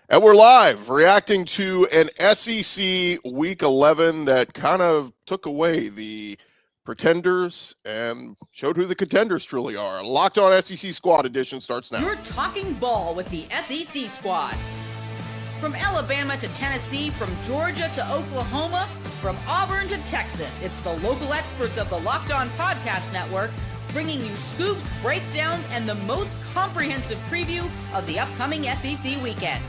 And we're live reacting to an SEC Week 11 that kind of took away the pretenders and showed who the contenders truly are. Locked On SEC Squad Edition starts now. You're talking ball with the SEC Squad. From Alabama to Tennessee, from Georgia to Oklahoma, from Auburn to Texas, it's the local experts of the Locked On Podcast Network bringing you scoops, breakdowns, and the most comprehensive preview of the upcoming SEC weekend.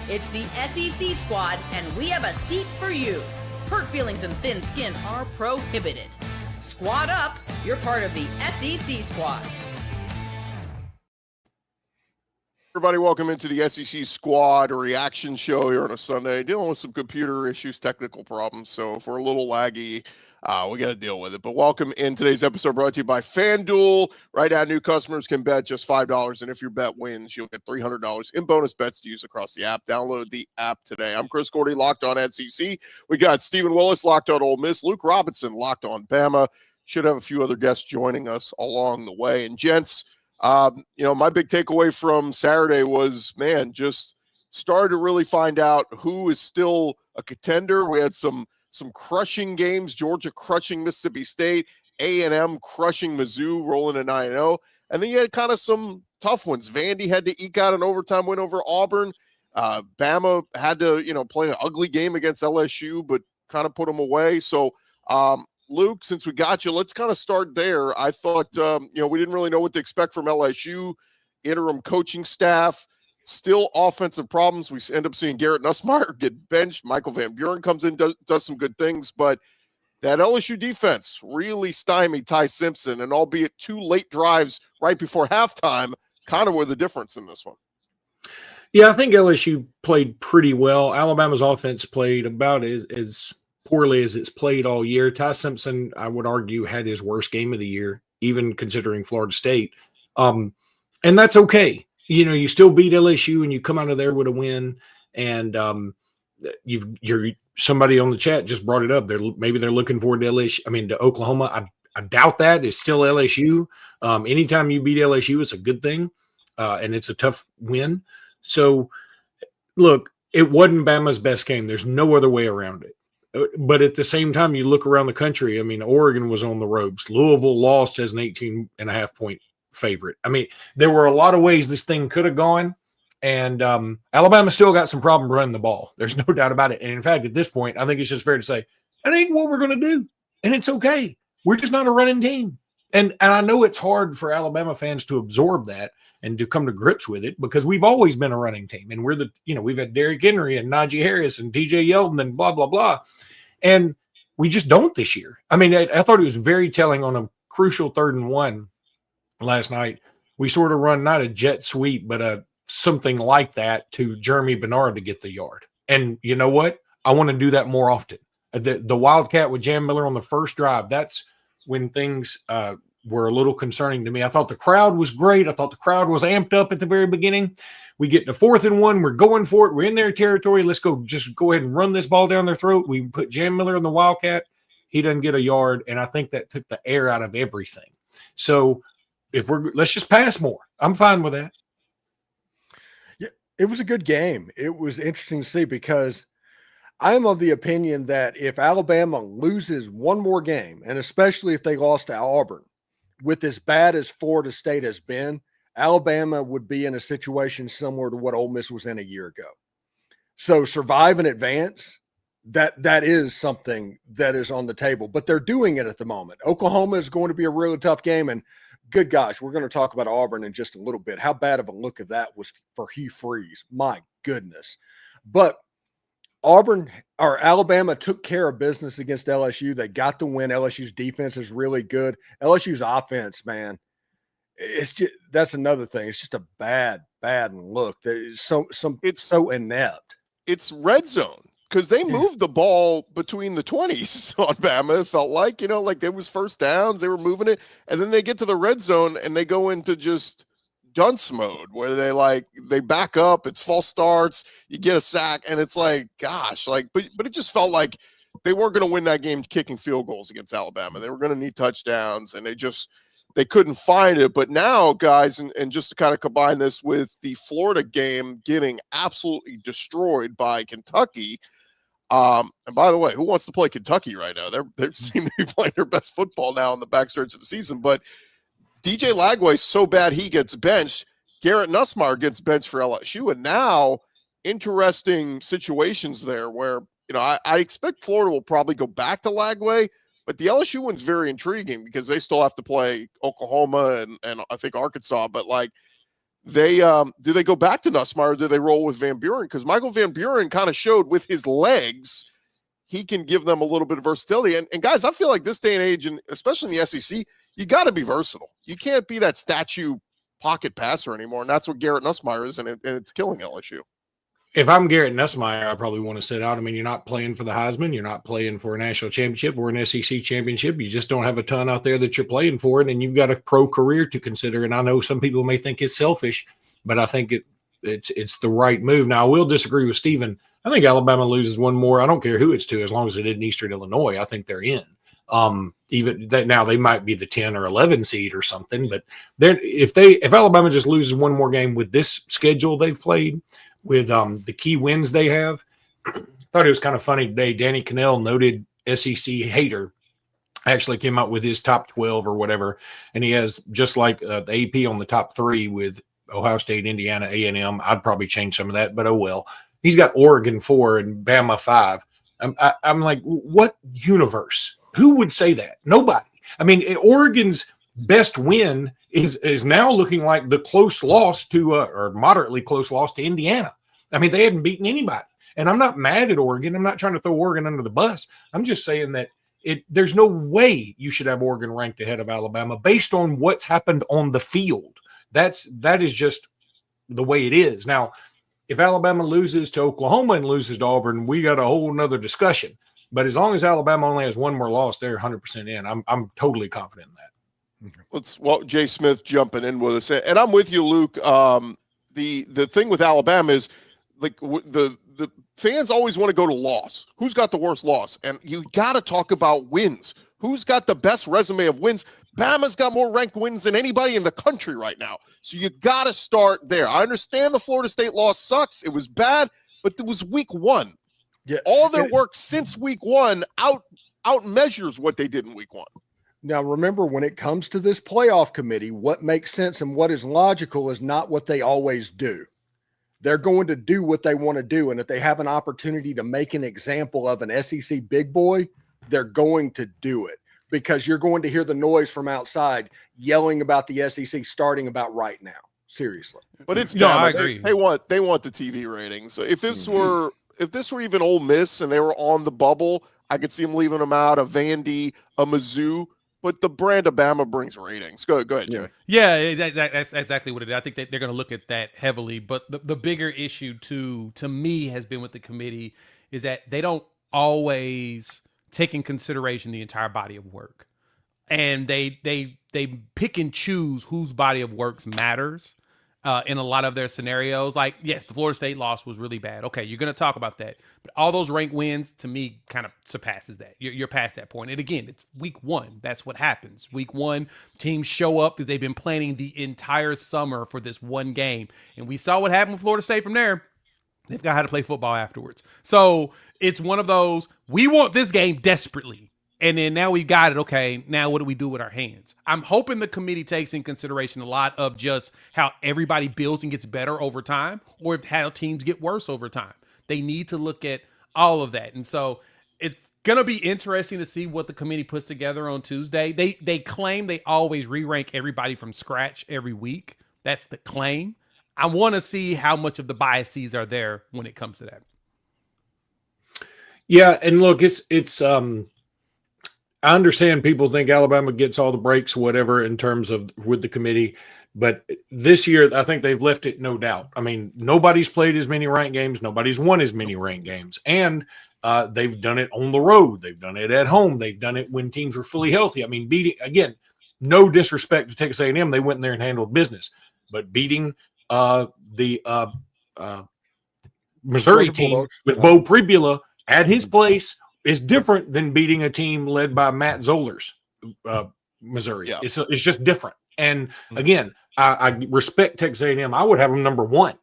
It's the SEC Squad, and we have a seat for you. Hurt feelings and thin skin are prohibited. Squad up, you're part of the SEC Squad. Everybody, welcome into the SEC Squad reaction show here on a Sunday. Dealing with some computer issues, technical problems, so if we're a little laggy, we got to deal with it. But welcome in today's episode brought to you by FanDuel. Right now, new customers can bet just $5, and if your bet wins, you'll get $300 in bonus bets to use across the app. Download the app today. I'm Chris Gordy, Locked On SEC. We got Stephen Willis, Locked On Ole Miss. Luke Robinson, Locked On Bama. Should have a few other guests joining us along the way. And gents, my big takeaway from Saturday was, man, just started to really find out who is still a contender. We had some crushing games, Georgia crushing Mississippi State, A&M crushing Mizzou, rolling to 9-0. And then you had kind of some tough ones. Vandy had to eke out an overtime win over Auburn. Bama had to, play an ugly game against LSU, but kind of put them away. So, Luke, since we got you, let's kind of start there. I thought, we didn't really know what to expect from LSU, interim coaching staff. Still offensive problems. We end up seeing Garrett Nussmeier get benched. Michael Van Buren comes in, does some good things, but that LSU defense really stymied Ty Simpson, and albeit 2 late drives right before halftime, kind of were the difference in this one. Yeah, I think LSU played pretty well. Alabama's offense played about as poorly as it's played all year. Ty Simpson, I would argue, had his worst game of the year, even considering Florida State. And that's okay. You still beat LSU and you come out of there with a win. And somebody on the chat just brought it up. Maybe they're looking forward to to Oklahoma. I doubt that. It's still LSU. Anytime you beat LSU, it's a good thing. And it's a tough win. So look, it wasn't Bama's best game. There's no other way around it. But at the same time, you look around the country. Oregon was on the ropes. Louisville lost as an 18.5-point favorite. There were a lot of ways this thing could have gone, and Alabama still got some problem running the ball. There's no doubt about it. And in fact, at this point, I think it's just fair to say that ain't what we're going to do, and it's okay. We're just not a running team, and I know it's hard for Alabama fans to absorb that and to come to grips with it because we've always been a running team, and we've had Derrick Henry and Najee Harris and TJ Yeldon and blah blah blah, and we just don't this year. I thought it was very telling on a crucial 3rd and 1. Last night, we sort of run not a jet sweep, but something like that to Jeremy Bernard to get the yard. And you know what? I want to do that more often. The Wildcat with Jam Miller on the first drive, that's when things were a little concerning to me. I thought the crowd was great. I thought the crowd was amped up at the very beginning. We get to 4th and 1. We're going for it. We're in their territory. Let's go ahead and run this ball down their throat. We put Jam Miller on the Wildcat. He doesn't get a yard, and I think that took the air out of everything. So let's just pass more. I'm fine with that. Yeah, it was a good game. It was interesting to see because I'm of the opinion that if Alabama loses one more game, and especially if they lost to Auburn, with as bad as Florida State has been, Alabama would be in a situation similar to what Ole Miss was in a year ago. So survive and advance, that is something that is on the table, but they're doing it at the moment. Oklahoma is going to be a really tough game, and good gosh, we're going to talk about Auburn in just a little bit. How bad of a look of that was for Hugh Freeze. My goodness. But Alabama took care of business against LSU. They got the win. LSU's defense is really good. LSU's offense, man, that's another thing. It's just a bad look. It's so inept. It's red zone. Because they moved the ball between the 20s on Bama, it felt like, like there was first downs, they were moving it, and then they get to the red zone and they go into just dunce mode where they back up, it's false starts, you get a sack, and it's like, gosh, but it just felt like they weren't going to win that game kicking field goals against Alabama. They were going to need touchdowns, and they just they couldn't find it. But now, guys, and just to kind of combine this with the Florida game getting absolutely destroyed by Kentucky. And by the way, who wants to play Kentucky right now? They seem to be playing their best football now in the backstretch of the season. But DJ Lagway's so bad he gets benched. Garrett Nussmeier gets benched for LSU. And now interesting situations there where, I expect Florida will probably go back to Lagway, but the LSU one's very intriguing because they still have to play Oklahoma and I think Arkansas. But like they do they go back to Nussmeier or do they roll with Van Buren? Because Michael Van Buren kind of showed with his legs he can give them a little bit of versatility. And guys, I feel like this day and age, and especially in the SEC, you got to be versatile. You can't be that statue pocket passer anymore, and that's what Garrett Nussmeier is, and it's killing LSU. If I'm Garrett Nussmeier, I probably want to sit out. I mean, you're not playing for the Heisman. You're not playing for a national championship or an SEC championship. You just don't have a ton out there that you're playing for, and you've got a pro career to consider. And I know some people may think it's selfish, but I think it's the right move. Now, I will disagree with Steven. I think Alabama loses one more. I don't care who it's to, as long as it isn't Eastern Illinois. I think they're in. Even that now they might be the 10 or 11 seed or something, but if Alabama just loses one more game with this schedule they've played, with the key wins they have, I thought it was kind of funny today. Danny Cannell, noted SEC hater, actually came out with his top 12 or whatever, and he has just like the AP on the top 3 with Ohio State, Indiana, A&M. I'd probably change some of that, but oh well. He's got Oregon 4 and Bama 5. I'm like, what universe? Who would say that? Nobody. I mean, Oregon's best win is now looking like the close loss to or moderately close loss to Indiana. I mean, they hadn't beaten anybody. And I'm not mad at Oregon. I'm not trying to throw Oregon under the bus. I'm just saying that there's no way you should have Oregon ranked ahead of Alabama based on what's happened on the field. That is just the way it is. Now, if Alabama loses to Oklahoma and loses to Auburn, we got a whole nother discussion. But as long as Alabama only has one more loss, they're 100% in. I'm totally confident in that. Jay Smith jumping in with us, and I'm with you, Luke. The thing with Alabama is like the fans always want to go to loss. Who's got the worst loss? And you got to talk about wins. Who's got the best resume of wins? Bama's got more ranked wins than anybody in the country right now. So you got to start there. I understand the Florida State loss sucks. It was bad, but it was week 1. Yeah, all their work since week 1 out measures what they did in week 1. Now, remember, when it comes to this playoff committee, what makes sense and what is logical is not what they always do. They're going to do what they want to do. And if they have an opportunity to make an example of an SEC big boy, they're going to do it, because you're going to hear the noise from outside yelling about the SEC starting about right now. Seriously. But it's I agree. They want the TV ratings. So if this were even Ole Miss and they were on the bubble, I could see them leaving them out, a Vandy, a Mizzou. But the brand of Bama brings ratings. Go ahead, Jay. Yeah, that's exactly what it is. I think that they're going to look at that heavily. But the bigger issue, to me, has been with the committee is that they don't always take in consideration the entire body of work. And they pick and choose whose body of work matters in a lot of their scenarios. Like, yes, the Florida State loss was really bad. Okay, you're going to talk about that. But all those ranked wins, to me, kind of surpasses that. You're past that point. And again, it's week 1. That's what happens. Week 1, teams show up because they've been planning the entire summer for this one game. And we saw what happened with Florida State from there. They've got how to play football afterwards. So it's one of those, we want this game desperately. And then now we've got it. Okay, now what do we do with our hands? I'm hoping the committee takes in consideration a lot of just how everybody builds and gets better over time, or how teams get worse over time. They need to look at all of that. And so it's going to be interesting to see what the committee puts together on Tuesday. They claim they always re-rank everybody from scratch every week. That's the claim. I want to see how much of the biases are there when it comes to that. Yeah, and look, it's I understand people think Alabama gets all the breaks, whatever, in terms of with the committee. But this year, I think they've left it no doubt. I mean, nobody's played as many ranked games. Nobody's won as many ranked games. And they've done it on the road. They've done it at home. They've done it when teams were fully healthy. I mean, again, no disrespect to Texas A&M. They went in there and handled business. But beating the Missouri team with Bo Pribula at his place is different than beating a team led by Matt Zollers, Missouri. Yeah. It's just different. And again, I respect Texas A&M. I would have them number one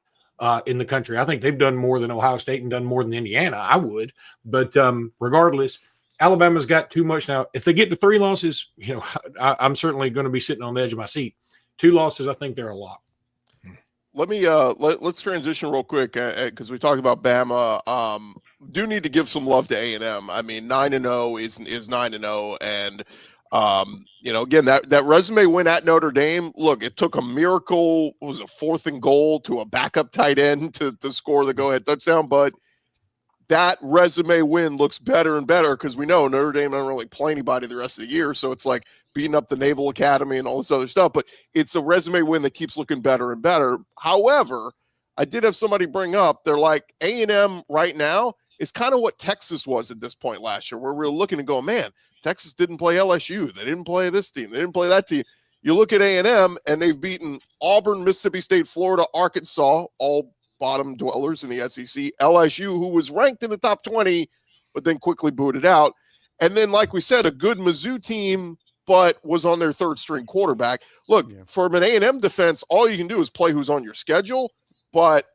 in the country. I think they've done more than Ohio State and done more than Indiana. I would, but regardless, Alabama's got too much now. If they get to 3 losses, I'm certainly going to be sitting on the edge of my seat. 2 losses, I think they're a lot. Let me let's transition real quick because we talked about Bama. Do need to give some love to A&M. I mean, 9-0 is 9-0, and again, that resume win at Notre Dame. Look, it took a miracle. It was a 4th and goal to a backup tight end to score the go-ahead touchdown, but that resume win looks better and better because we know Notre Dame don't really play anybody the rest of the year. So it's like beating up the Naval Academy and all this other stuff, but it's a resume win that keeps looking better and better. However, I did have somebody bring up, they're like A&M right now is kind of what Texas was at this point last year, where we were looking and going, man, Texas didn't play LSU. They didn't play this team. They didn't play that team. You look at A&M and they've beaten Auburn, Mississippi State, Florida, Arkansas, all bottom dwellers in the SEC, LSU, who was ranked in the top 20, but then quickly booted out. And then, like we said, a good Mizzou team, but was on their 3rd string quarterback. Look, from an A&M defense, all you can do is play who's on your schedule. But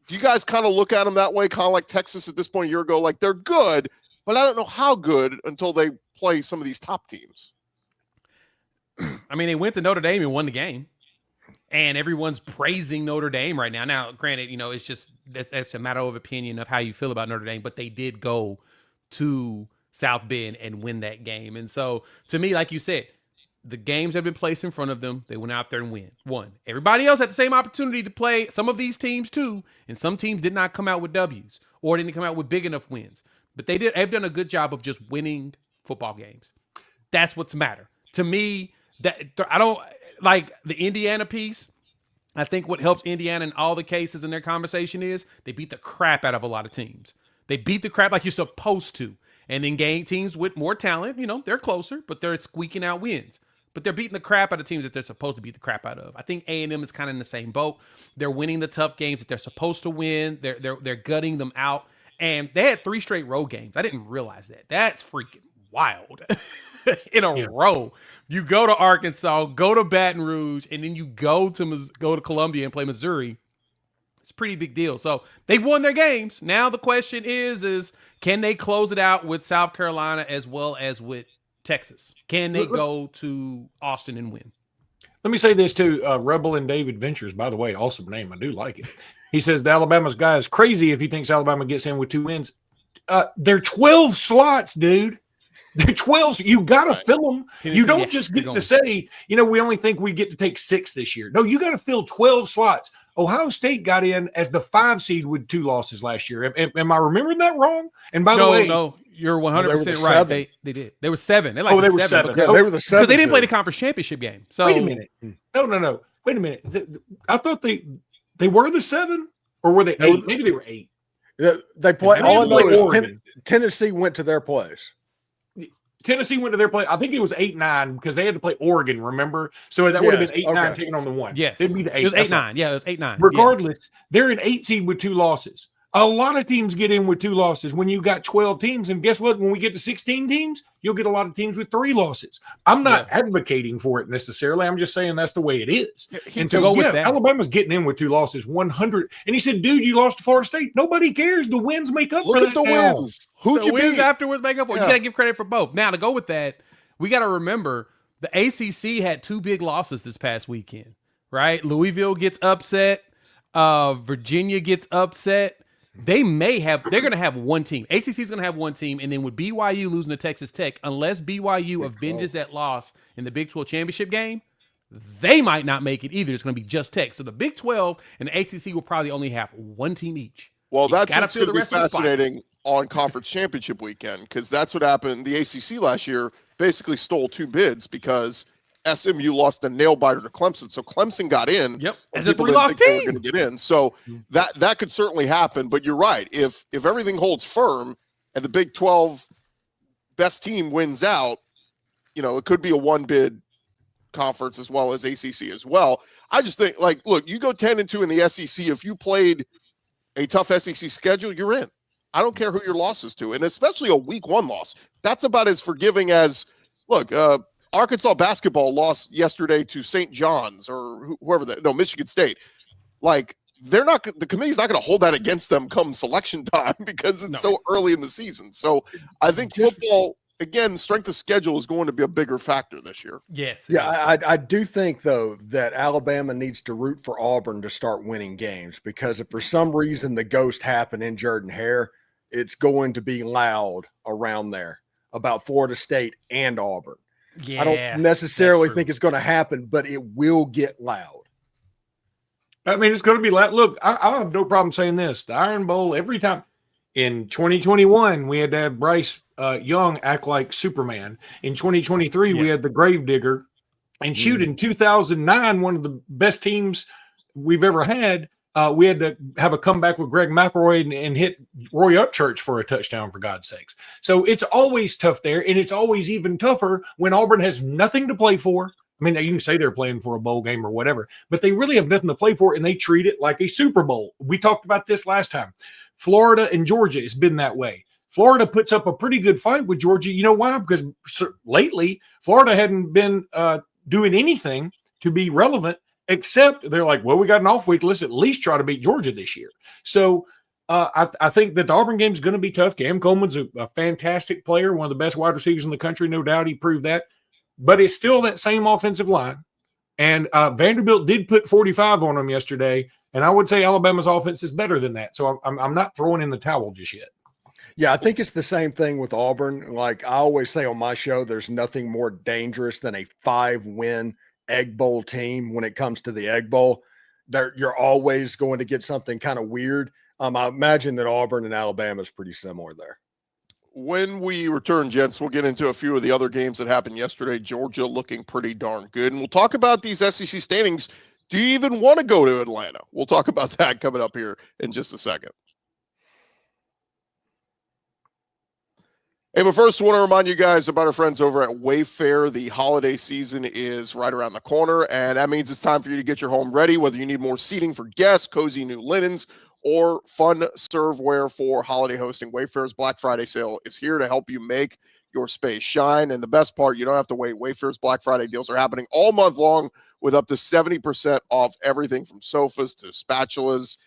do you guys kind of look at them that way, kind of like Texas at this point a year ago? Like, they're good, but I don't know how good until they play some of these top teams. I mean, they went to Notre Dame and won the game. And everyone's praising Notre Dame right now. Now, granted, it's just that's a matter of opinion of how you feel about Notre Dame, but they did go to South Bend and win that game. And so, to me, like you said, the games have been placed in front of them. They went out there and won. Everybody else had the same opportunity to play some of these teams too, and some teams did not come out with W's or didn't come out with big enough wins. But they've done a good job of just winning football games. That's what's matter to me. That I don't. Like the Indiana piece, I think what helps Indiana in all the cases in their conversation is they beat the crap out of a lot of teams. They beat the crap like you're supposed to. And then game teams with more talent, they're closer, but they're squeaking out wins. But they're beating the crap out of teams that they're supposed to beat the crap out of. I think A&M is kind of in the same boat. They're winning the tough games that they're supposed to win. They're gutting them out. And they had 3 straight road games. I didn't realize that. That's freaking wild. In a row. You go to Arkansas, go to Baton Rouge, and then you go to Columbia and play Missouri. It's a pretty big deal. So they've won their games. Now the question is can they close it out with South Carolina as well as with Texas? Can they go to Austin and win? Let me say this too. Rebel and David Ventures, by the way, awesome name. I do like it. He says the Alabama's guy is crazy if he thinks Alabama gets in with 2 wins. They're 12 slots, dude. They're 12. You got to fill them. You don't just get to say, we only think we get to take 6 this year. No, you got to fill 12 slots. Ohio State got in as the 5 seed with 2 losses last year. Am I remembering that wrong? And by the way, no, you're 100% right. They did. They were 7. They were 7. They were the 7 because they didn't play the conference championship game. So wait a minute. No. Wait a minute. I thought they were the 7, or were they 8? Maybe they were 8. They play. All I know is Tennessee went to their place. Tennessee went to their play. I think it was 8-9 because they had to play Oregon, remember? So that would have been 8-9 taking on the 1. Yes. It'd be the 8. It was 8-9. Yeah, it was 8-9. Regardless, they're an 8 seed with 2 losses. A lot of teams get in with 2 losses when you got 12 teams. And guess what? When we get to 16 teams, you'll get a lot of teams with 3 losses. I'm not advocating for it necessarily. I'm just saying that's the way it is. And so, Alabama's getting in with 2 losses, 100. And he said, dude, you lost to Florida State. Nobody cares. The wins make up for that. Look at the wins. Who'd you beat? Afterwards make up for it. You got to give credit for both. Now, to go with that, we got to remember the ACC had 2 big losses this past weekend, right? Louisville gets upset. Virginia gets upset. They're going to have 1 team. ACC is going to have 1 team, and then with BYU losing to Texas Tech, unless BYU avenges that loss in the Big 12 championship game, they might not make it either. It's going to be just Tech. So the Big 12 and the ACC will probably only have 1 team each. Well, that's what's going to be fascinating on conference championship weekend, because that's what happened. The ACC last year basically stole 2 bids because SMU lost a nail biter to Clemson, so Clemson got in. Yep, as a 3-loss team, they were going to get in. So that could certainly happen. But you're right. If everything holds firm and the Big 12 best team wins out, it could be a 1-bid conference as well as ACC as well. I just think, look, you go 10-2 in the SEC. If you played a tough SEC schedule, you're in. I don't care who your loss is to, and especially a week 1 loss. That's about as forgiving as look. Arkansas basketball lost yesterday to St. John's or Michigan State. Like, the committee's not going to hold that against them come selection time because it's so early in the season. So I think football, again, strength of schedule is going to be a bigger factor this year. Yes. Yeah, I do think, though, that Alabama needs to root for Auburn to start winning games, because if for some reason the ghost happened in Jordan-Hare, it's going to be loud around there about Florida State and Auburn. Yeah, I don't necessarily think it's going to happen, but it will get loud. I mean, it's going to be loud. Look, I have no problem saying this. The Iron Bowl, every time in 2021, we had to have Bryce Young act like Superman. In 2023, we had the Gravedigger. And shoot, in 2009, one of the best teams we've ever had, we had to have a comeback with Greg McElroy and hit Roy Upchurch for a touchdown, for God's sakes. So it's always tough there, and it's always even tougher when Auburn has nothing to play for. I mean, you can say they're playing for a bowl game or whatever, but they really have nothing to play for, and they treat it like a Super Bowl. We talked about this last time. Florida and Georgia has been that way. Florida puts up a pretty good fight with Georgia. You know why? Because lately, Florida hadn't been doing anything to be relevant, except they're like, well, we got an off week. Let's at least try to beat Georgia this year. So I think that the Auburn game is going to be tough. Cam Coleman's a fantastic player, one of the best wide receivers in the country, no doubt. He proved that. But it's still that same offensive line. And Vanderbilt did put 45 on them yesterday, and I would say Alabama's offense is better than that. So I'm not throwing in the towel just yet. Yeah, I think it's the same thing with Auburn. Like I always say on my show, there's nothing more dangerous than a 5-win Egg Bowl team when it comes to the Egg Bowl. You're always going to get something kind of weird. I imagine that Auburn and Alabama is pretty similar there. When we return, gents, we'll get into a few of the other games that happened yesterday. Georgia looking pretty darn good. And we'll talk about these SEC standings. Do you even want to go to Atlanta? We'll talk about that coming up here in just a second. Hey, but first, I want to remind you guys about our friends over at Wayfair. The holiday season is right around the corner, and that means it's time for you to get your home ready, whether you need more seating for guests, cozy new linens, or fun serveware for holiday hosting. Wayfair's Black Friday sale is here to help you make your space shine. And the best part, you don't have to wait. Wayfair's Black Friday deals are happening all month long with up to 70% off everything from sofas to spatulas.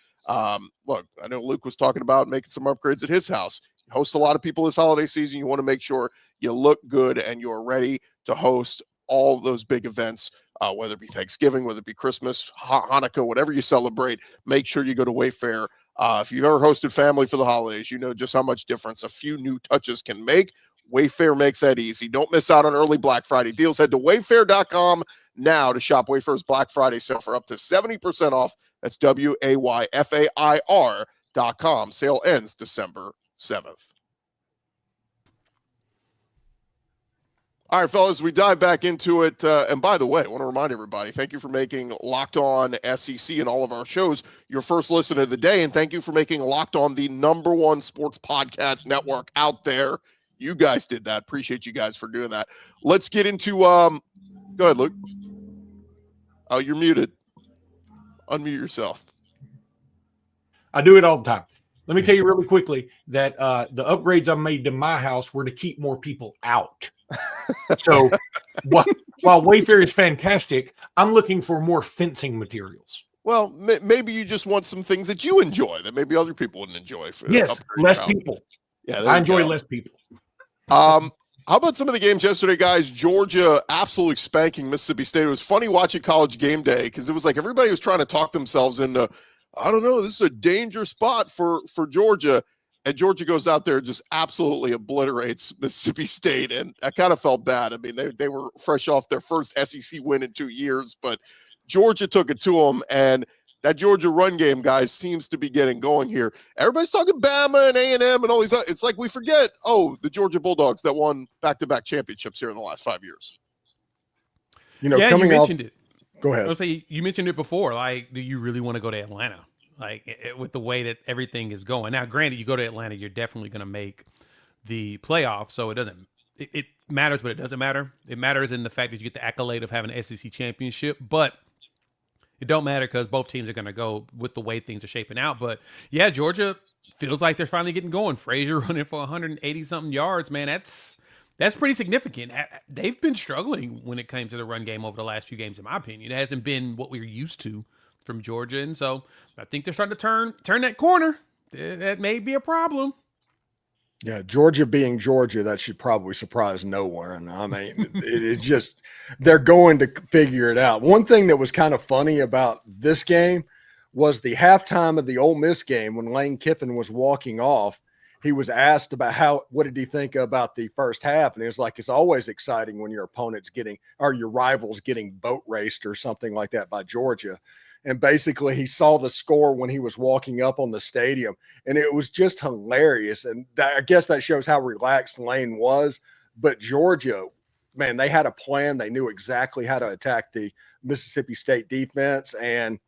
Look, I know Luke was talking about making some upgrades at his house. He hosts a lot of people this holiday season. You want to make sure you look good and you're ready to host all those big events, whether it be Thanksgiving, whether it be Christmas, Hanukkah, whatever you celebrate. Make sure you go to Wayfair. If you've ever hosted family for the holidays, you know just how much difference a few new touches can make. Wayfair makes that easy. Don't miss out on early Black Friday deals. Head to wayfair.com now to shop Wayfair's Black Friday sale for up to 70% off. That's WAYFAIR.com. Sale ends December 7th. All right, fellas, we dive back into it. And by the way, I want to remind everybody, thank you for making Locked On SEC and all of our shows your first listen of the day. And thank you for making Locked On the #1 sports podcast network out there. You guys did that. Appreciate you guys for doing that. Let's get into go ahead, Luke. Oh, you're muted. Unmute yourself. I do it all the time. Let me tell you really quickly that the upgrades I made to my house were to keep more people out. So while Wayfair is fantastic, I'm looking for more fencing materials. Well, maybe you just want some things that you enjoy that maybe other people wouldn't enjoy. Yes, less people. Yeah, I enjoy less people. How about some of the games yesterday, guys? Georgia absolutely spanking Mississippi State. It was funny watching College Game Day because it was like everybody was trying to talk themselves into, I don't know, this is a dangerous spot for Georgia. And Georgia goes out there and just absolutely obliterates Mississippi State. And I kind of felt bad. I mean, they were fresh off their first SEC win in 2 years, but Georgia took it to them. And that Georgia run game, guys, seems to be getting going here. Everybody's talking Bama and A&M and all these. It's like we forget, the Georgia Bulldogs that won back-to-back championships here in the last 5 years. You know, yeah, coming you mentioned off, it. Go ahead. I was say you mentioned it before. Like, do you really want to go to Atlanta? Like with the way that everything is going. Now, granted, you go to Atlanta, you're definitely going to make the playoffs. So it doesn't. It matters, but it doesn't matter. It matters in the fact that you get the accolade of having an SEC championship, but it don't matter because both teams are going to go with the way things are shaping out. But yeah, Georgia feels like they're finally getting going. Frazier running for 180 something yards, man. That's pretty significant. They've been struggling when it came to the run game over the last few games, in my opinion. It hasn't been what we're used to from Georgia, and so I think they're starting to turn that corner. That may be a problem. Yeah, Georgia being Georgia, that should probably surprise no one. I mean, it's just they're going to figure it out. One thing that was kind of funny about this game was the halftime of the Ole Miss game when Lane Kiffin was walking off. He was asked about what did he think about the first half? And he was like, it's always exciting when your opponent's or your rivals getting boat raced or something like that by Georgia. And basically he saw the score when he was walking up on the stadium, and it was just hilarious. And I guess that shows how relaxed Lane was. But Georgia, man, they had a plan. They knew exactly how to attack the Mississippi State defense. And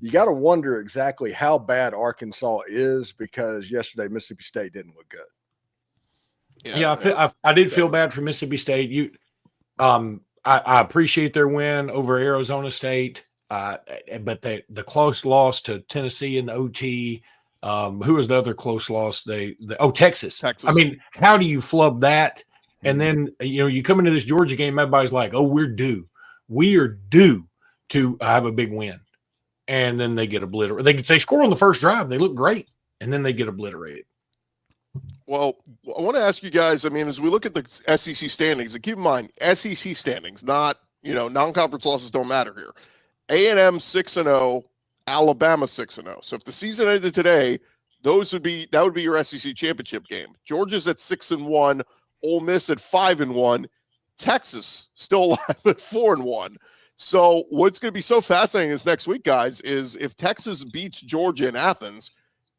you got to wonder exactly how bad Arkansas is, because yesterday Mississippi State didn't look good. Yeah, I did feel bad for Mississippi State. I appreciate their win over Arizona State, but the close loss to Tennessee in the OT. Who was the other close loss? Texas. I mean, how do you flub that? And then you come into this Georgia game, everybody's like, "Oh, we're due. We are due to have a big win." And then they get obliterated. They score on the first drive. They look great. And then they get obliterated. Well, I want to ask you guys, I mean, as we look at the SEC standings, and keep in mind, SEC standings, not, non-conference losses don't matter here. A&M 6-0, Alabama 6-0. So if the season ended today, that would be your SEC championship game. Georgia's at 6-1, Ole Miss at 5-1, Texas still alive at 4-1. So what's going to be so fascinating this next week, guys, is if Texas beats Georgia in Athens,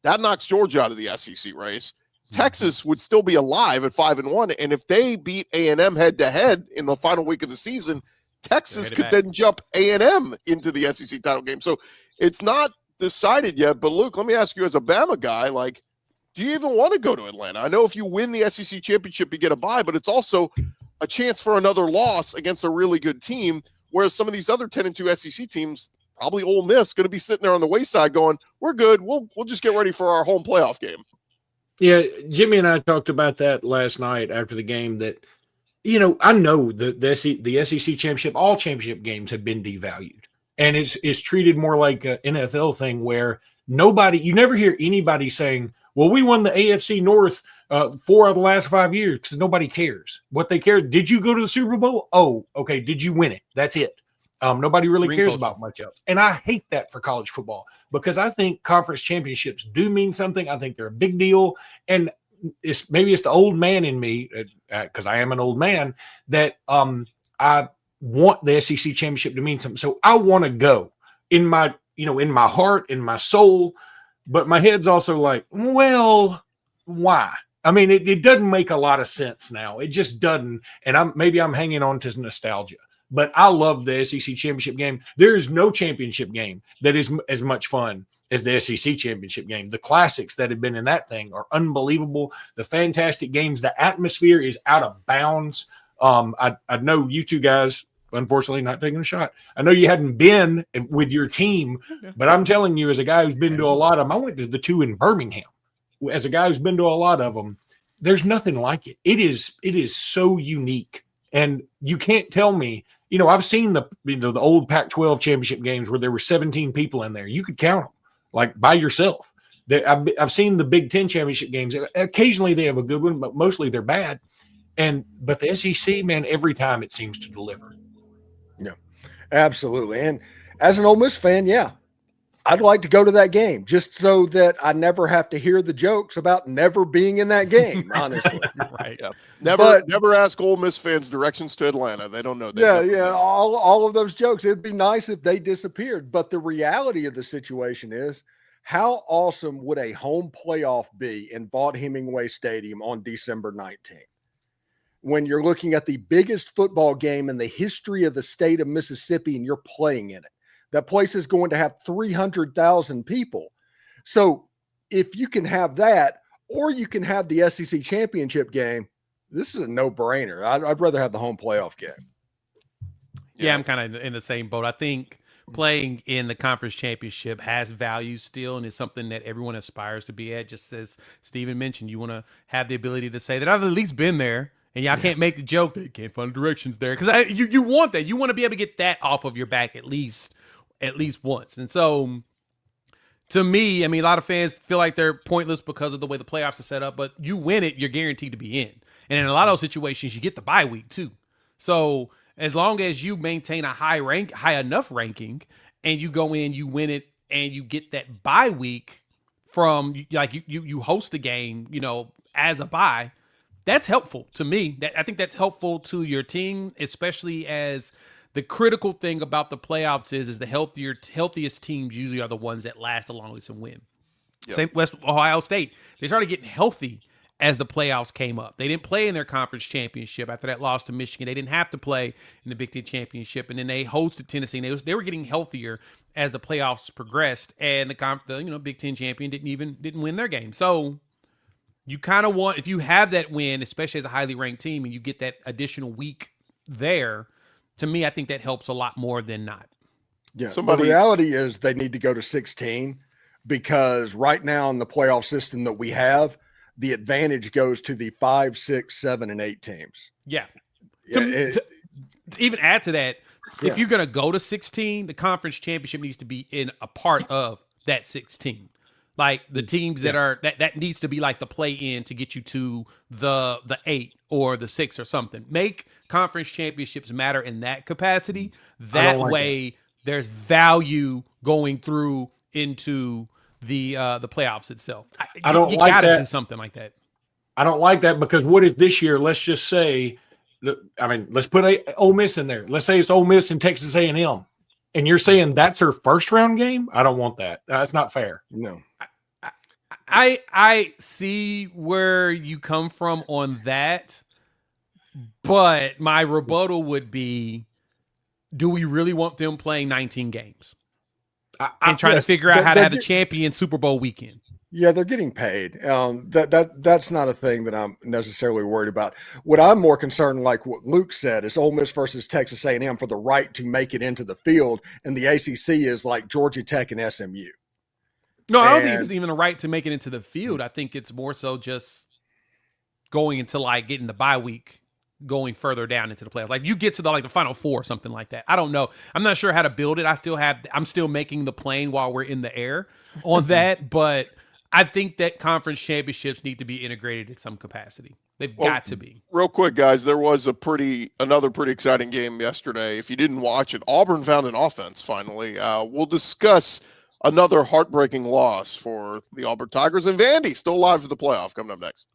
that knocks Georgia out of the SEC race. Texas would still be alive at 5-1, and if they beat A&M head-to-head in the final week of the season, Texas could then jump A&M into the SEC title game. So it's not decided yet. But Luke, let me ask you, as a Bama guy, do you even want to go to Atlanta? I know if you win the SEC championship, you get a bye, but it's also a chance for another loss against a really good team. Whereas some of these other 10-2 SEC teams, probably Ole Miss, going to be sitting there on the wayside going, we're good. We'll just get ready for our home playoff game. Yeah, Jimmy and I talked about that last night after the game that, I know the SEC championship, all championship games have been devalued. And it's treated more like an NFL thing where you never hear anybody saying, well, we won the AFC North 4 of the last 5 years, because nobody cares. What they care, did you go to the Super Bowl? Oh, okay. Did you win it? That's it. Nobody really cares about much else. And I hate that for college football, because I think conference championships do mean something. I think they're a big deal. And maybe it's the old man in me, because I am an old man, that I want the SEC championship to mean something. So I want to go in my heart, in my soul. But my head's also like, well, why? I mean, it doesn't make a lot of sense now. It just doesn't. And I'm hanging on to nostalgia. But I love the SEC championship game. There is no championship game that is as much fun as the SEC championship game. The classics that have been in that thing are unbelievable. The fantastic games. The atmosphere is out of bounds. I know you two guys, unfortunately, not taking a shot. I know you hadn't been with your team, but I'm telling you, as a guy who's been to a lot of them, I went to the two in Birmingham. As a guy who's been to a lot of them, there's nothing like it. It is so unique, and you can't tell me. I've seen the old Pac-12 championship games where there were 17 people in there. You could count them like by yourself. I've seen the Big Ten championship games. Occasionally they have a good one, but mostly they're bad. But the SEC, man, every time it seems to deliver. Yeah, absolutely. And as an Ole Miss fan, yeah, I'd like to go to that game just so that I never have to hear the jokes about never being in that game, honestly. Right. Yeah. Never ask Ole Miss fans directions to Atlanta. They don't know. Yeah. All of those jokes. It'd be nice if they disappeared. But the reality of the situation is, how awesome would a home playoff be in Vaught Hemingway Stadium on December 19th? When you're looking at the biggest football game in the history of the state of Mississippi and you're playing in it. That place is going to have 300,000 people. So if you can have that, or you can have the SEC championship game, this is a no-brainer. I'd rather have the home playoff game. Yeah, I'm kind of in the same boat. I think playing in the conference championship has value still, and it's something that everyone aspires to be at. Just as Steven mentioned, you want to have the ability to say that I've at least been there And y'all can't make the joke that you can't find directions there, because you want that. You want to be able to get that off of your back at least once. And so, to me, I mean, a lot of fans feel like they're pointless because of the way the playoffs are set up. But you win it, you're guaranteed to be in. And in a lot of those situations, you get the bye week too. So as long as you maintain a high enough ranking, and you go in, you win it, and you get that bye week from like you host a game, as a bye. That's helpful to me. I think that's helpful to your team, especially as the critical thing about the playoffs is the healthiest teams usually are the ones that last the longest and win. Yep. Same West Ohio State. They started getting healthy as the playoffs came up. They didn't play in their conference championship after that loss to Michigan. They didn't have to play in the Big Ten championship, and then they hosted Tennessee. And they were getting healthier as the playoffs progressed, and the Big Ten champion didn't win their game. So you kind of want, if you have that win, especially as a highly ranked team, and you get that additional week there, to me, I think that helps a lot more than not. Yeah. The reality is they need to go to 16, because right now in the playoff system that we have, the advantage goes to the 5, 6, 7, and 8 teams. Yeah. To even add to that, if you're going to go to 16, the conference championship needs to be in a part of that 16. Like the teams that needs to be like the play in to get you to the 8 or the 6 or something. Make conference championships matter in that capacity. That way there's value going through into the playoffs itself. I don't you like gotta that. do something like that. I don't like that, because what if this year, let's just say, let's put Ole Miss in there. Let's say it's Ole Miss and Texas A&M, and you're saying that's their first round game? I don't want that. That's not fair. No. I see where you come from on that, but my rebuttal would be, do we really want them playing 19 games and trying to figure out how to have the champion Super Bowl weekend? Yeah, they're getting paid. That's not a thing that I'm necessarily worried about. What I'm more concerned, like what Luke said, is Ole Miss versus Texas A&M for the right to make it into the field, and the ACC is like Georgia Tech and SMU. No, I don't think it's even a right to make it into the field. I think it's more so just going into like getting the bye week, going further down into the playoffs. Like you get to the Final Four or something like that. I don't know. I'm not sure how to build it. I'm still making the plane while we're in the air on that, but I think that conference championships need to be integrated in some capacity. They've got to be. Real quick, guys, there was another pretty exciting game yesterday. If you didn't watch it, Auburn found an offense finally. We'll discuss another heartbreaking loss for the Auburn Tigers, and Vandy still alive for the playoff coming up next.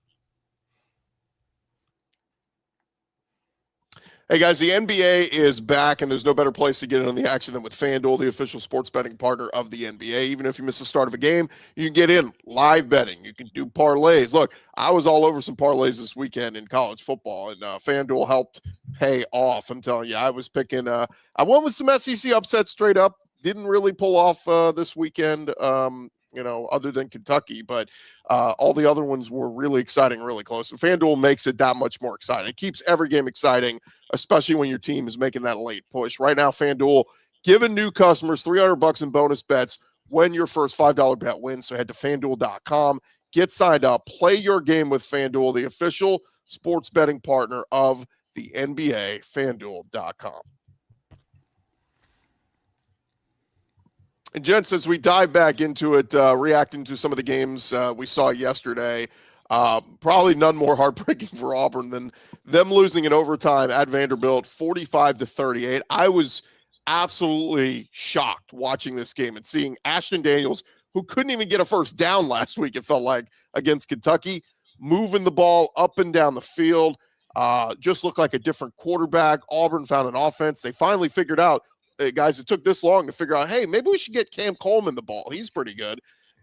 Hey guys, the NBA is back, and there's no better place to get in on the action than with FanDuel, the official sports betting partner of the NBA. Even if you miss the start of a game, you can get in live betting. You can do parlays. Look, I was all over some parlays this weekend in college football, and FanDuel helped pay off. I'm telling you, I was picking. I went with some SEC upsets straight up. Didn't really pull off this weekend, other than Kentucky, but all the other ones were really exciting, really close. And FanDuel makes it that much more exciting. It keeps every game exciting, especially when your team is making that late push. Right now, FanDuel giving new customers $300 in bonus bets when your first $5 bet wins. So head to FanDuel.com, get signed up, play your game with FanDuel, the official sports betting partner of the NBA, FanDuel.com. And gents, as we dive back into it, reacting to some of the games we saw yesterday, probably none more heartbreaking for Auburn than them losing in overtime at Vanderbilt, 45-38. I was absolutely shocked watching this game and seeing Ashton Daniels, who couldn't even get a first down last week, it felt like, against Kentucky, moving the ball up and down the field, just looked like a different quarterback. Auburn found an offense. They finally figured out, guys, it took this long to figure out, hey, maybe we should get Cam Coleman the ball. He's pretty good.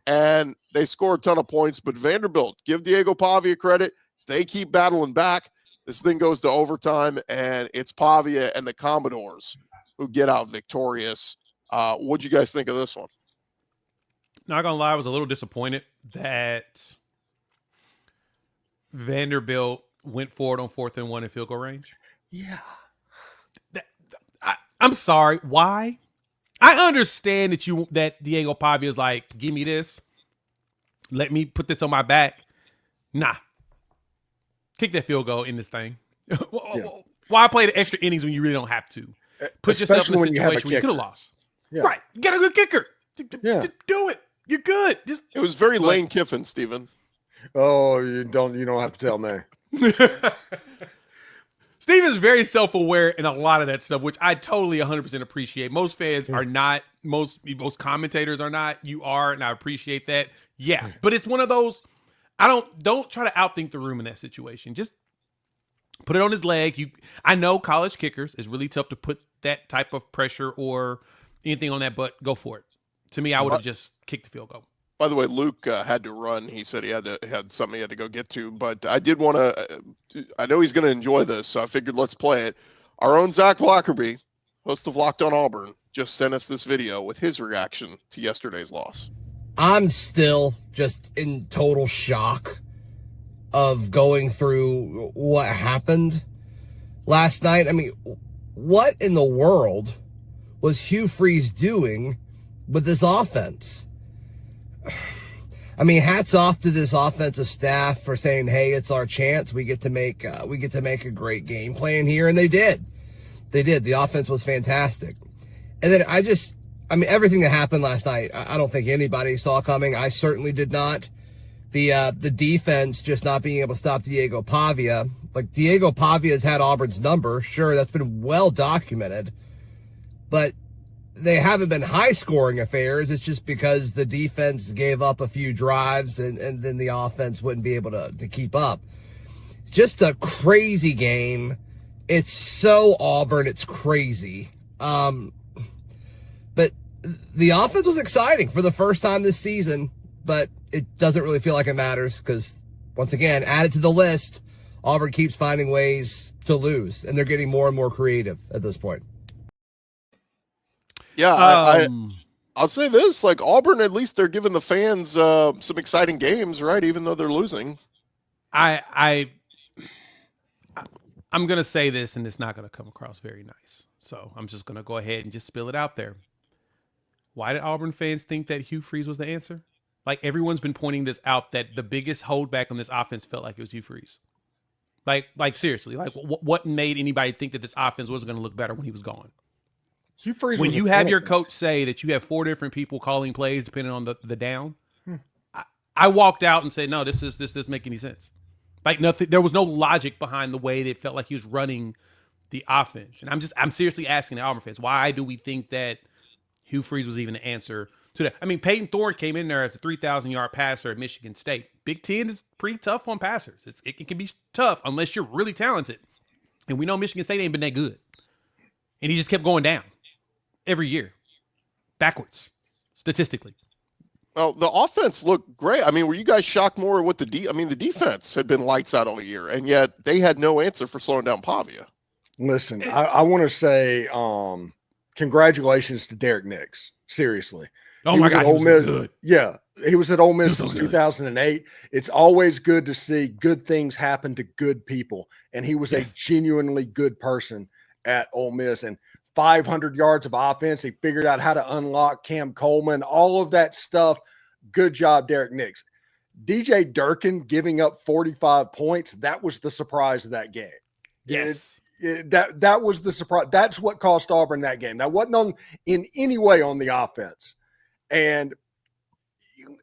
And they score a ton of points. But Vanderbilt, give Diego Pavia credit. They keep battling back. This thing goes to overtime, and it's Pavia and the Commodores who get out victorious. What'd you guys think of this one? Not going to lie, I was a little disappointed that Vanderbilt went forward on 4th and 1 in field goal range. Yeah. I'm sorry. Why? I understand that Diego Pavia is like, give me this. Let me put this on my back. Nah. Kick that field goal in this thing. Why play the extra innings when you really don't have to? Put yourself in a situation where you could have lost. Yeah. Right. You got a good kicker. Yeah. Just do it. You're good. It was very Lane Kiffin, Stephen. Oh, you don't have to tell me. Steven's very self-aware in a lot of that stuff, which I totally 100% appreciate. Most fans are not. Most commentators are not. You are, and I appreciate that. Yeah, but it's one of those. Don't try to outthink the room in that situation. Just put it on his leg. I know college kickers is really tough to put that type of pressure or anything on that, but go for it. To me, I would have just kicked the field goal. By the way, Luke had to run. He said he had something he had to go get to, but I did want to. I know he's going to enjoy this, so I figured let's play it. Our own Zach Blackerby, host of Locked On Auburn, just sent us this video with his reaction to yesterday's loss. I'm still just in total shock of going through what happened last night. I mean, what in the world was Hugh Freeze doing with this offense? I mean, hats off to this offensive staff for saying, "Hey, it's our chance. We get to make a great game plan here," and they did. They did. The offense was fantastic, and then everything that happened last night, I don't think anybody saw coming. I certainly did not. The defense just not being able to stop Diego Pavia. Like, Diego Pavia's had Auburn's number. Sure, that's been well documented, but they haven't been high-scoring affairs. It's just because the defense gave up a few drives and then the offense wouldn't be able to keep up. It's just a crazy game. It's so Auburn. It's crazy. But the offense was exciting for the first time this season, but it doesn't really feel like it matters because, once again, added to the list, Auburn keeps finding ways to lose, and they're getting more and more creative at this point. Yeah, I'll say this, like, Auburn, at least they're giving the fans some exciting games, right? Even though they're losing. I'm going to say this, and it's not going to come across very nice. So I'm just going to go ahead and just spill it out there. Why did Auburn fans think that Hugh Freeze was the answer? Like, everyone's been pointing this out, that the biggest holdback on this offense felt like it was Hugh Freeze. Like seriously, like what made anybody think that this offense wasn't going to look better when he was gone? Hugh Freeze, when you have your coach say that you have 4 different people calling plays depending on the down, I walked out and said, no, this doesn't make any sense. Like, nothing. There was no logic behind the way that it felt like he was running the offense. And I'm seriously asking the Auburn fans, why do we think that Hugh Freeze was even the answer to that? I mean, Peyton Thorne came in there as a 3,000-yard passer at Michigan State. Big Ten is pretty tough on passers. It can be tough unless you're really talented. And we know Michigan State ain't been that good. And he just kept going down every year, backwards, statistically. Well, the offense looked great. I mean, were you guys shocked more with the defense had been lights out all year, and yet they had no answer for slowing down Pavia. Listen, I want to say congratulations to Derek Nix. Seriously. Oh, my God, he was good. Yeah, he was at Ole Miss since 2008. It's always good to see good things happen to good people, and he was a genuinely good person at Ole Miss. And 500 yards of offense. He figured out how to unlock Cam Coleman, all of that stuff. Good job, Derek Nix. DJ Durkin giving up 45 points. That was the surprise of that game. Yes. That was the surprise. That's what cost Auburn that game. That wasn't in any way on the offense. And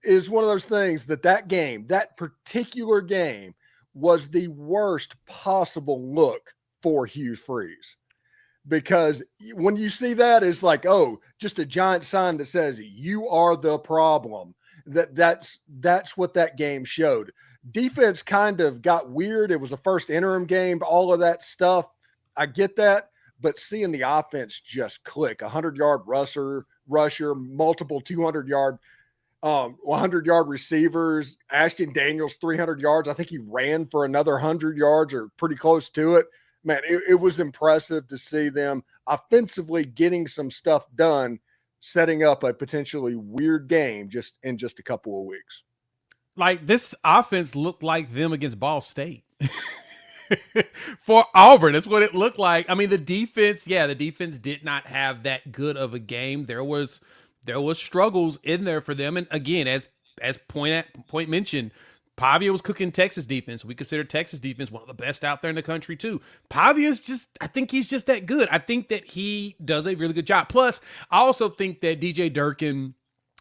is one of those things that particular game was the worst possible look for Hugh Freeze. Because when you see that, it's like, oh, just a giant sign that says you are the problem. That's what that game showed. Defense kind of got weird. It was the first interim game, all of that stuff. I get that, but seeing the offense just click, 100-yard rusher, multiple 200-yard, 100-yard receivers. Ashton Daniels 300 yards. I think he ran for another 100 yards or pretty close to it. Man, it was impressive to see them offensively getting some stuff done, setting up a potentially weird game in just a couple of weeks. Like, this offense looked like them against Ball State. For Auburn, that's what it looked like. I mean, the defense did not have that good of a game. There was struggles in there for them. And again, as point mentioned, Pavia was cooking Texas defense. We consider Texas defense one of the best out there in the country too. Pavia's I think he's just that good. I think that he does a really good job. Plus, I also think that DJ Durkin,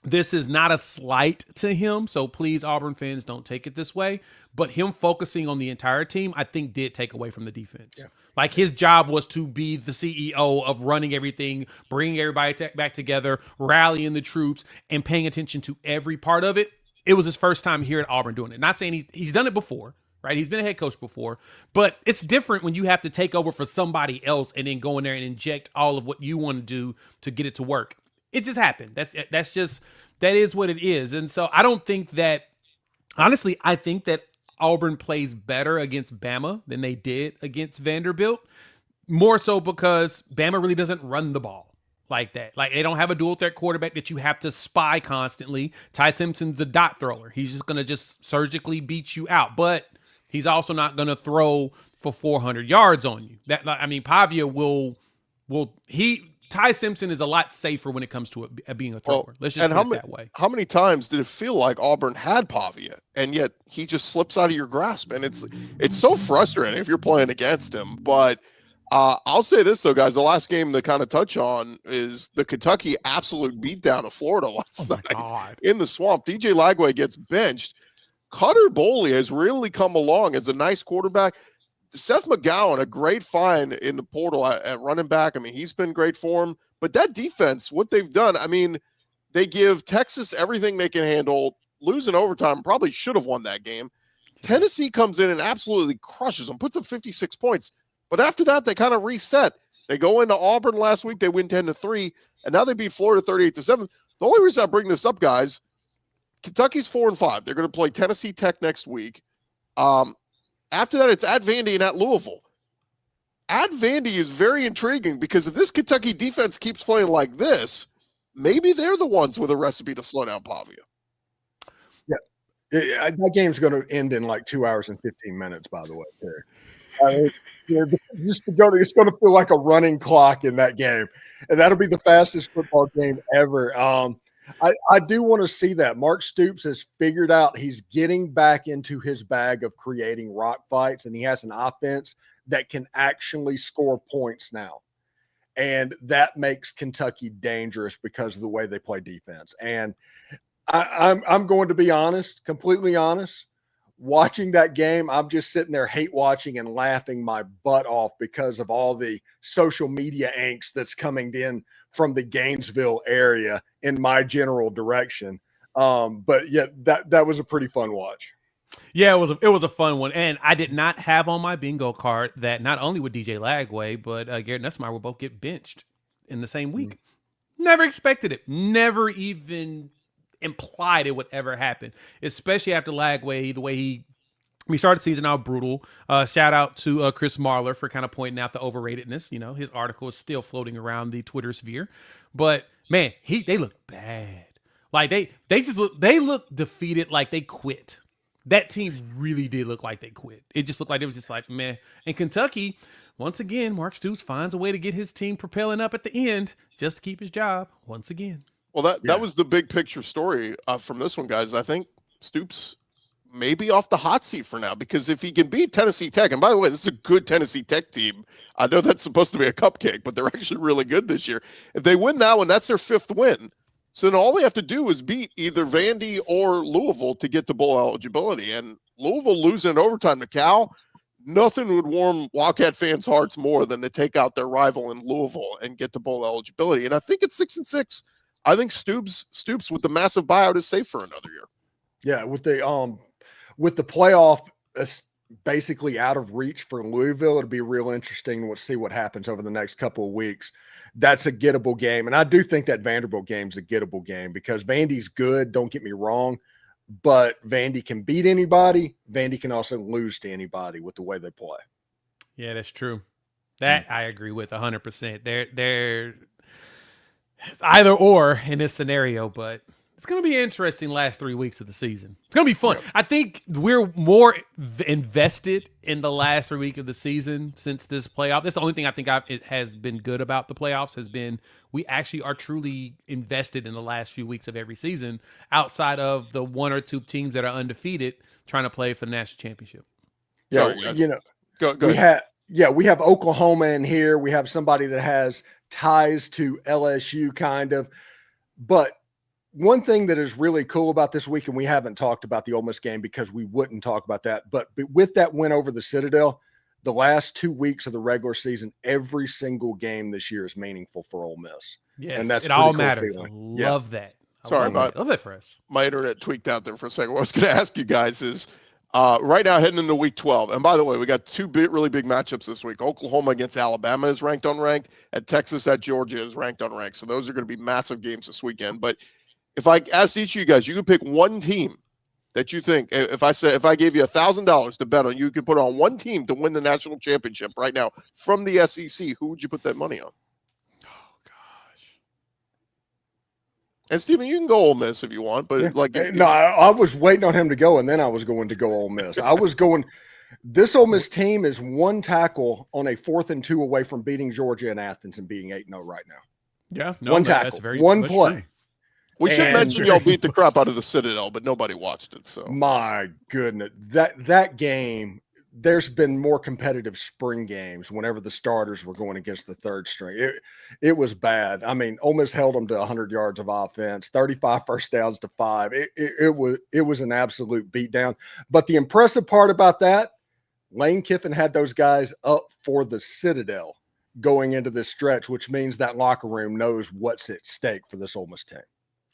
this is not a slight to him, so please, Auburn fans, don't take it this way. But him focusing on the entire team, I think, did take away from the defense. Yeah. Like, his job was to be the CEO of running everything, bringing everybody back together, rallying the troops, and paying attention to every part of it. It was his first time here at Auburn doing it. Not saying he's done it before, right? He's been a head coach before, but it's different when you have to take over for somebody else and then go in there and inject all of what you want to do to get it to work. It just happened. That is what it is. And so I don't think that, honestly, I think that Auburn plays better against Bama than they did against Vanderbilt. More so because Bama really doesn't run the ball like that. Like, they don't have a dual threat quarterback that you have to spy constantly. Ty Simpson's a dot thrower. He's just going to just surgically beat you out. But he's also not going to throw for 400 yards on you. Pavia Ty Simpson is a lot safer when it comes to being a thrower. Let's just put it that way. How many times did it feel like Auburn had Pavia, and yet he just slips out of your grasp? And it's so frustrating if you're playing against him. But I'll say this, though, guys. The last game to kind of touch on is the Kentucky absolute beatdown of Florida last night in the swamp. DJ Lagway gets benched. Cutter Boley has really come along as a nice quarterback. Seth McGowan, a great find in the portal at running back. I mean, he's been great for him. But that defense, what they've done, I mean, they give Texas everything they can handle. Losing overtime, probably should have won that game. Tennessee comes in and absolutely crushes them, puts up 56 points. But after that, they kind of reset. They go into Auburn last week. They win 10-3, and now they beat Florida 38-7. The only reason I bring this up, guys, Kentucky's 4-5. They're going to play Tennessee Tech next week. After that, it's at Vandy and at Louisville. At Vandy is very intriguing because if this Kentucky defense keeps playing like this, maybe they're the ones with a recipe to slow down Pavia. Yeah, that game's going to end in like 2 hours and 15 minutes, by the way. It's going to feel like a running clock in that game, and that'll be the fastest football game ever. I do want to see that. Mark Stoops has figured out he's getting back into his bag of creating rock fights, and he has an offense that can actually score points now. And that makes Kentucky dangerous because of the way they play defense. And I'm going to be honest, completely honest. Watching that game, I'm just sitting there hate watching and laughing my butt off because of all the social media angst that's coming in from the Gainesville area in my general direction. But yeah, that was a pretty fun watch. Yeah, it was a fun one. And I did not have on my bingo card that not only would DJ Lagway, but Garrett Nussmeier will both get benched in the same week. Never expected it. Never even implied it would ever happen, especially after Lagway, the way he started the season out brutal. Shout out to Chris Marler for kind of pointing out the overratedness. You know, his article is still floating around the Twitter sphere, but man, they look bad. Like they look defeated, like they quit. That team really did look like they quit. It just looked like it was just like, meh. And Kentucky, once again, Mark Stoops finds a way to get his team propelling up at the end just to keep his job once again. Well, that was the big picture story from this one, guys. I think Stoops may be off the hot seat for now because if he can beat Tennessee Tech, and by the way, this is a good Tennessee Tech team. I know that's supposed to be a cupcake, but they're actually really good this year. If they win that one, that's their 5th win. So then all they have to do is beat either Vandy or Louisville to get to bowl eligibility. And Louisville losing in overtime to Cal, nothing would warm Wildcat fans' hearts more than to take out their rival in Louisville and get to bowl eligibility. And I think it's 6-6. I think Stoops with the massive buyout is safe for another year. Yeah, with the playoff basically out of reach for Louisville, it'll be real interesting to see what happens over the next couple of weeks. That's a gettable game, and I do think that Vanderbilt game's a gettable game because Vandy's good. Don't get me wrong, but Vandy can beat anybody. Vandy can also lose to anybody with the way they play. Yeah, that's true. That I agree with 100%. They're either or in this scenario, but it's going to be interesting last 3 weeks of the season. It's going to be fun. Yeah. I think we're more invested in the last 3 weeks of the season since this playoff. That's the only thing I think it has been good about the playoffs has been we actually are truly invested in the last few weeks of every season outside of the 1 or 2 teams that are undefeated. trying to play for the national championship. Yeah, Sorry, guys. you know, Go we ahead. we have Oklahoma in here. We have somebody that has ties to LSU kind of. But one thing that is really cool about this week, and we haven't talked about the Ole Miss game because we wouldn't talk about that, but with that win over the Citadel, the last 2 weeks of the regular season, every single game this year is meaningful for Ole Miss. Yes, and that's it all cool matters. feeling. I love that. Sorry love that for us. My internet tweaked out there for a second. What I was going to ask you guys is right now heading into week 12. And by the way, we got two really big matchups this week. Oklahoma against Alabama is ranked unranked, and Texas at Georgia is ranked unranked. So those are going to be massive games this weekend. But if I asked each of you guys, you could pick one team that you think, if I gave you $1,000 to bet on, you could put on one team to win the national championship right now from the SEC, who would you put that money on? And Steven, you can go Ole Miss if you want, but no, I was waiting on him to go, and then I was going to go Ole Miss. I was going. This Ole Miss team is one tackle on a 4th and 2 away from beating Georgia and Athens and being 8-0 right now. Yeah, one tackle, that's very one play. True. We should mention y'all beat the crap out of the Citadel, but nobody watched it. So my goodness, that game. There's been more competitive spring games whenever the starters were going against the third string. It was bad. I mean, Ole Miss held them to 100 yards of offense, 35 first downs to 5. It was an absolute beatdown. But the impressive part about that, Lane Kiffin had those guys up for the Citadel going into this stretch, which means that locker room knows what's at stake for this Ole Miss team.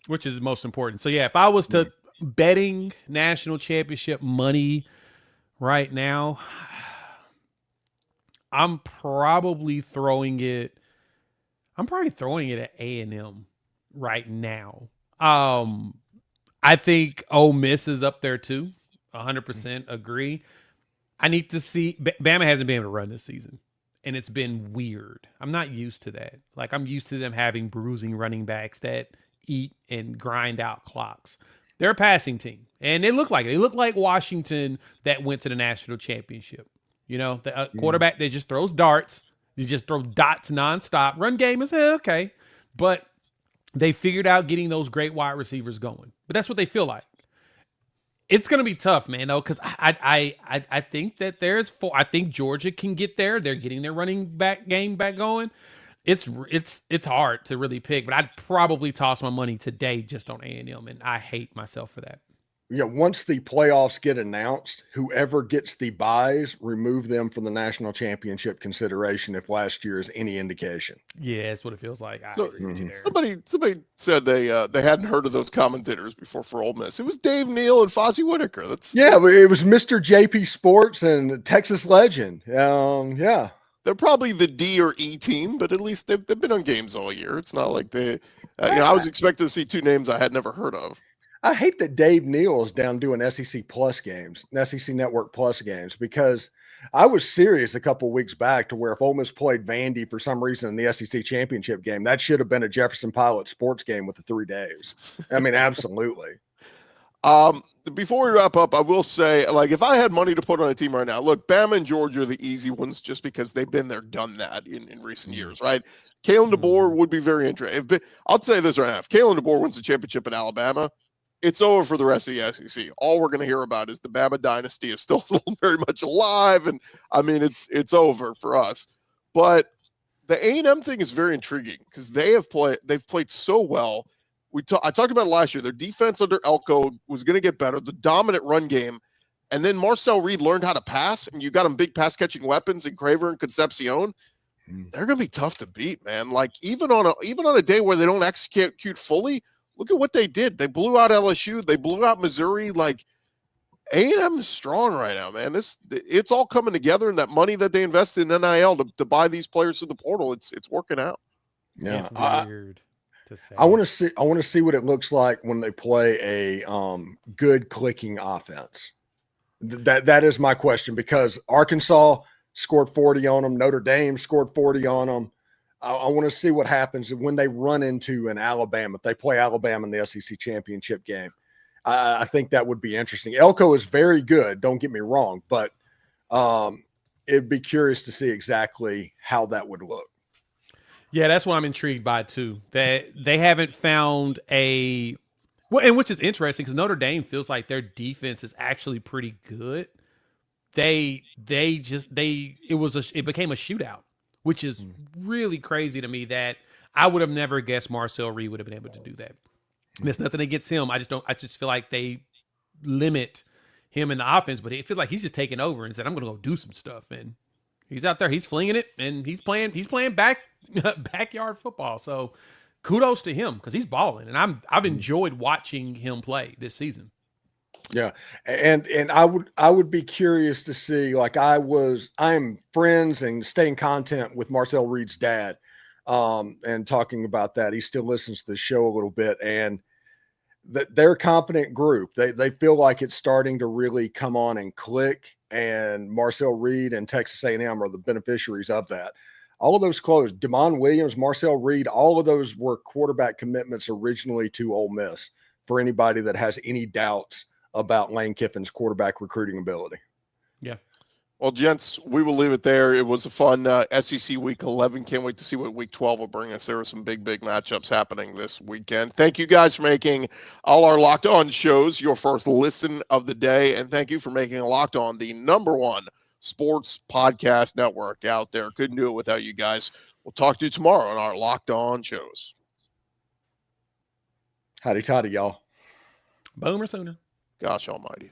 Which is the most important. So, yeah, if I was to betting national championship money right now, I'm probably throwing it at A&M right now. I think Ole Miss is up there too. 100% agree. I need to see Bama hasn't been able to run this season, and it's been weird. I'm not used to that. Like, I'm used to them having bruising running backs that eat and grind out clocks. They're a passing team, and they look like it. They look like Washington that went to the national championship. You know, the quarterback that just throws darts. He just throws dots nonstop. Run game is okay, but they figured out getting those great wide receivers going. But that's what they feel like. It's going to be tough, man, though, because I think that I think Georgia can get there. They're getting their running back game back going. It's hard to really pick, but I'd probably toss my money today just on A&M, and I hate myself for that. Yeah, once the playoffs get announced, whoever gets the buys, remove them from the national championship consideration if last year is any indication. Yeah, that's what it feels like. So, somebody said they hadn't heard of those commentators before for Ole Miss. It was Dave Neal and Fozzie Whitaker. It was Mr. JP Sports and Texas Legend. Yeah. They're probably the D or E team, but at least they've been on games all year. It's not like I was expecting to see two names I had never heard of. I hate that Dave Neal is down doing SEC Plus games, SEC Network Plus games, because I was serious a couple of weeks back to where if Ole Miss played Vandy for some reason in the SEC championship game, that should have been a Jefferson Pilot sports game with the 3 days. I mean, absolutely. Before we wrap up, I will say, like, if I had money to put on a team right now, look, Bama and Georgia are the easy ones just because they've been there, done that in recent years, right? Kalen DeBoer would be very interesting. I'll say this right now. If Kalen DeBoer wins the championship at Alabama, it's over for the rest of the SEC. All we're going to hear about is the Bama dynasty is still very much alive, and I mean it's over for us. But the A&M thing is very intriguing because they've played so well. I talked about it last year. Their defense under Elko was going to get better. The dominant run game, and then Marcel Reed learned how to pass, and you got them big pass catching weapons in Craver and Concepcion. They're going to be tough to beat, man. Like even on a day where they don't execute fully. Look at what they did. They blew out LSU. They blew out Missouri. Like A&M is strong right now, man. It's all coming together, and that money that they invested in NIL to buy these players through the portal, it's working out. Yeah, it's weird to say. I want to see what it looks like when they play a good clicking offense. That is my question, because Arkansas scored 40 on them. Notre Dame scored 40 on them. I want to see what happens when they run into an Alabama. If they play Alabama in the SEC championship game, I think that would be interesting. Elko is very good. Don't get me wrong, but it'd be curious to see exactly how that would look. Yeah, that's what I'm intrigued by too. That they haven't found a Well, and which is interesting because Notre Dame feels like their defense is actually pretty good. It became a shootout, which is really crazy to me that I would have never guessed Marcel Reed would have been able to do that. And it's nothing against him. I just feel like they limit him in the offense, but it feels like he's just taking over and said, I'm going to go do some stuff. And he's out there, he's flinging it, and he's playing backyard football. So kudos to him because he's balling, and I've enjoyed watching him play this season. Yeah, and I would be curious to see, like I'm friends and staying content with Marcel Reed's dad, and talking about that. He still listens to the show a little bit, and they're a confident group. They feel like it's starting to really come on and click, and Marcel Reed and Texas A&M are the beneficiaries of that. All of those closed. Damon Williams, Marcel Reed, all of those were quarterback commitments originally to Ole Miss, for anybody that has any doubts about Lane Kiffin's quarterback recruiting ability. Yeah. Well, gents, we will leave it there. It was a fun SEC Week 11. Can't wait to see what Week 12 will bring us. There are some big matchups happening this weekend. Thank you guys for making all our Locked On shows your first listen of the day, and thank you for making Locked On the #1 sports podcast network out there. Couldn't do it without you guys. We'll talk to you tomorrow on our Locked On shows. Howdy toddy, y'all. Boomer sooner. Gosh almighty.